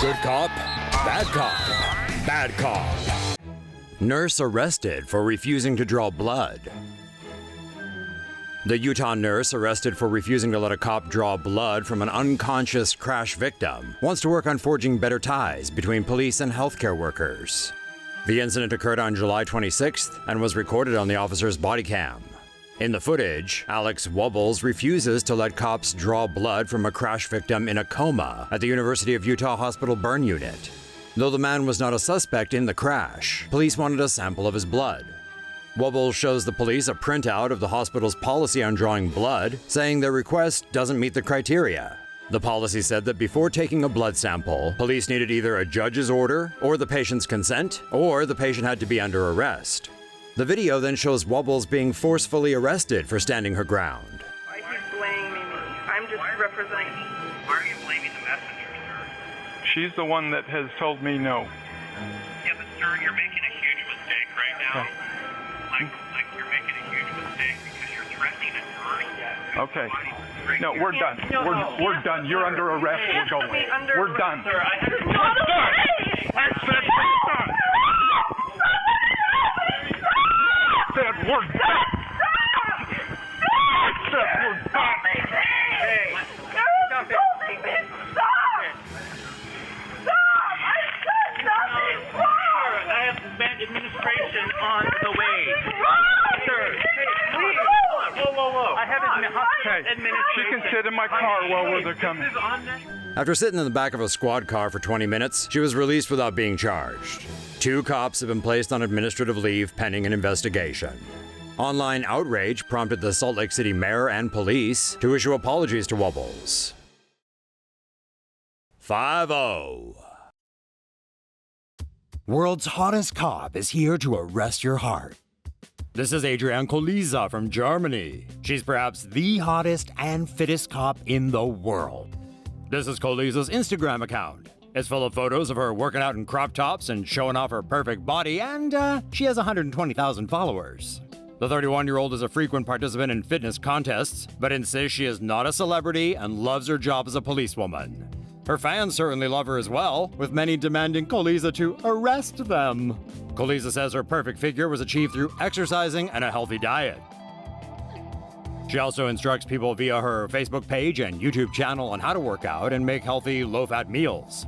Good cop, bad cop. Nurse arrested for refusing to draw blood. The Utah nurse arrested for refusing to let a cop draw blood from an unconscious crash victim wants to work on forging better ties between police and healthcare workers. The incident occurred on July 26th and was recorded on the officer's body cam. In the footage, Alex Wubbels refuses to let cops draw blood from a crash victim in a coma at the University of Utah Hospital burn unit. Though the man was not a suspect in the crash, police wanted a sample of his blood. Wubbels shows the police a printout of the hospital's policy on drawing blood, saying their request doesn't meet the criteria. The policy said that before taking a blood sample, police needed either a judge's order, or the patient's consent, or the patient had to be under arrest. The video then shows Wubbels being forcefully arrested for standing her ground. Why are you blaming me? I'm just representing. Why are you blaming the messenger, sir? She's the one that has told me no. Yeah, but sir, you're making a huge mistake right now. Like you're making a huge mistake because you're threatening a nurse. Okay. No, we're done. We're done. You're under arrest. We're going. We're done. Sir, I have to... We're done. I said we're done. I said we're done. I said we're done. Hey, Stop it. I have bad administration on the way. Sir, hey, please. Whoa. I have Okay. administration. She can sit in my car while they're coming. After sitting in the back of a squad car for 20 minutes, she was released without being charged. 2 cops have been placed on administrative leave pending an investigation. Online outrage prompted the Salt Lake City mayor and police to issue apologies to Wubbels. 5-0. World's hottest cop is here to arrest your heart. This is Adrienne Koliza from Germany. She's perhaps the hottest and fittest cop in the world. This is Koliza's Instagram account. It's full of photos of her working out in crop tops and showing off her perfect body, and she has 120,000 followers. The 31-year-old is a frequent participant in fitness contests, but insists she is not a celebrity and loves her job as a policewoman. Her fans certainly love her as well, with many demanding Koliza to arrest them. Koliza says her perfect figure was achieved through exercising and a healthy diet. She also instructs people via her Facebook page and YouTube channel on how to work out and make healthy, low-fat meals.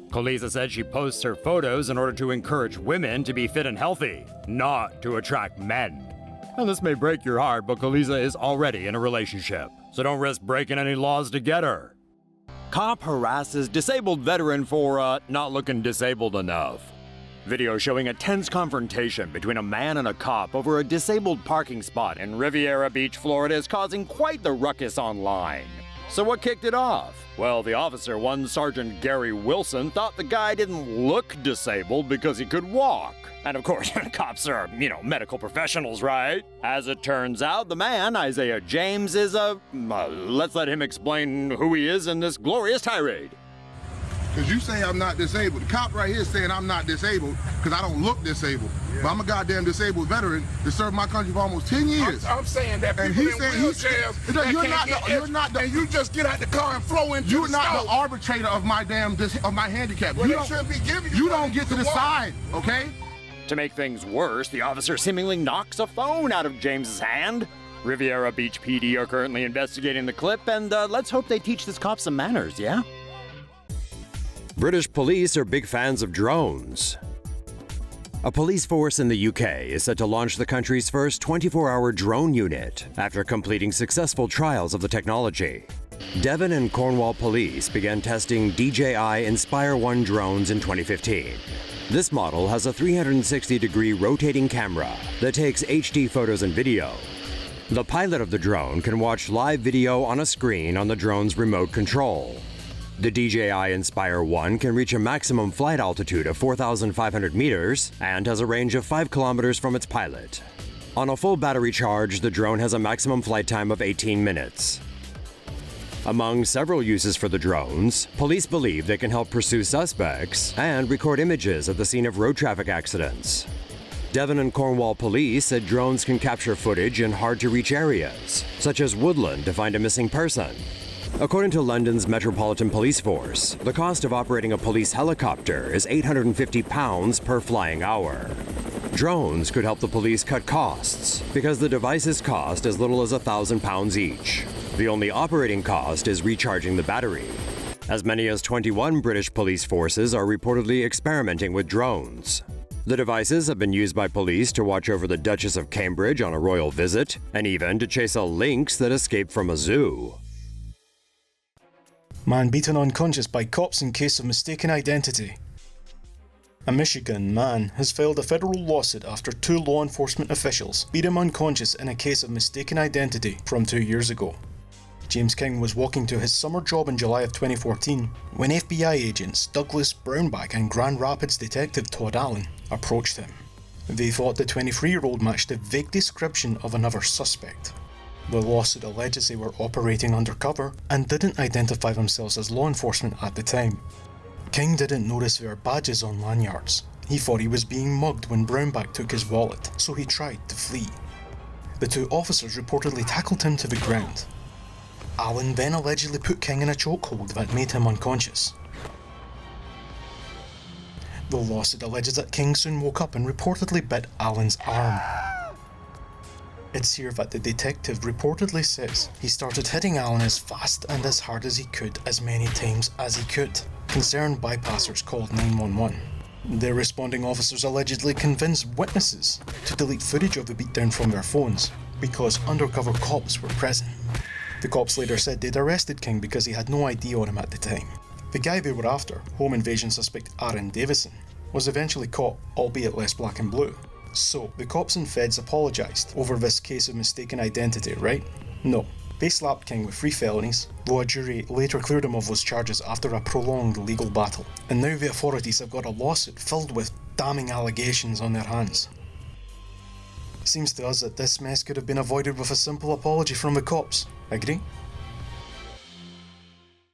Koliza said she posts her photos in order to encourage women to be fit and healthy, not to attract men. And this may break your heart, but Koliza is already in a relationship, so don't risk breaking any laws to get her. Cop harasses disabled veteran for not looking disabled enough. Video showing a tense confrontation between a man and a cop over a disabled parking spot in Riviera Beach, Florida is causing quite the ruckus online. So what kicked it off? Well, the officer, one Sergeant Gary Wilson, thought the guy didn't look disabled because he could walk. And of course, cops are, medical professionals, right? As it turns out, the man, Isaiah James, is let's let him explain who he is in this glorious tirade. Because you say I'm not disabled. The cop right here is saying I'm not disabled because I don't look disabled. Yeah. But I'm a goddamn disabled veteran that served my country for almost 10 years. I'm saying that people in wheelchairs, you're not the, and you just get out the car and flow into You're not the arbitrator of my handicap. Well, you don't get to decide, okay? To make things worse, the officer seemingly knocks a phone out of James's hand. Riviera Beach PD are currently investigating the clip, and let's hope they teach this cop some manners, yeah? British police are big fans of drones. A police force in the UK is set to launch the country's first 24-hour drone unit after completing successful trials of the technology. Devon and Cornwall police began testing DJI Inspire 1 drones in 2015. This model has a 360-degree rotating camera that takes HD photos and video. The pilot of the drone can watch live video on a screen on the drone's remote control. The DJI Inspire 1 can reach a maximum flight altitude of 4,500 meters and has a range of 5 kilometers from its pilot. On a full battery charge, the drone has a maximum flight time of 18 minutes. Among several uses for the drones, police believe they can help pursue suspects and record images at the scene of road traffic accidents. Devon and Cornwall police said drones can capture footage in hard-to-reach areas, such as woodland, to find a missing person. According to London's Metropolitan Police Force, the cost of operating a police helicopter is £850 per flying hour. Drones could help the police cut costs because the devices cost as little as £1,000 each. The only operating cost is recharging the battery. As many as 21 British police forces are reportedly experimenting with drones. The devices have been used by police to watch over the Duchess of Cambridge on a royal visit, and even to chase a lynx that escaped from a zoo. Man beaten unconscious by cops in case of mistaken identity. A Michigan man has filed a federal lawsuit after 2 law enforcement officials beat him unconscious in a case of mistaken identity from 2 years ago. James King was walking to his summer job in July of 2014 when FBI agents Douglas Brownback and Grand Rapids detective Todd Allen approached him. They thought the 23-year-old matched a vague description of another suspect. The lawsuit alleges they were operating undercover and didn't identify themselves as law enforcement at the time. King didn't notice their badges on lanyards. He thought he was being mugged when Brownback took his wallet, so he tried to flee. The 2 officers reportedly tackled him to the ground. Allen then allegedly put King in a chokehold that made him unconscious. The lawsuit alleges that King soon woke up and reportedly bit Allen's arm. It's here that the detective reportedly says he started hitting Allen as fast and as hard as he could as many times as he could. Concerned bypassers called 911. The responding officers allegedly convinced witnesses to delete footage of the beatdown from their phones because undercover cops were present. The cops later said they'd arrested King because he had no ID on him at the time. The guy they were after, home invasion suspect Aaron Davison, was eventually caught, albeit less black and blue. So, the cops and feds apologised over this case of mistaken identity, right? No. They slapped King with 3 felonies, though a jury later cleared him of those charges after a prolonged legal battle. And now the authorities have got a lawsuit filled with damning allegations on their hands. Seems to us that this mess could have been avoided with a simple apology from the cops. Agree?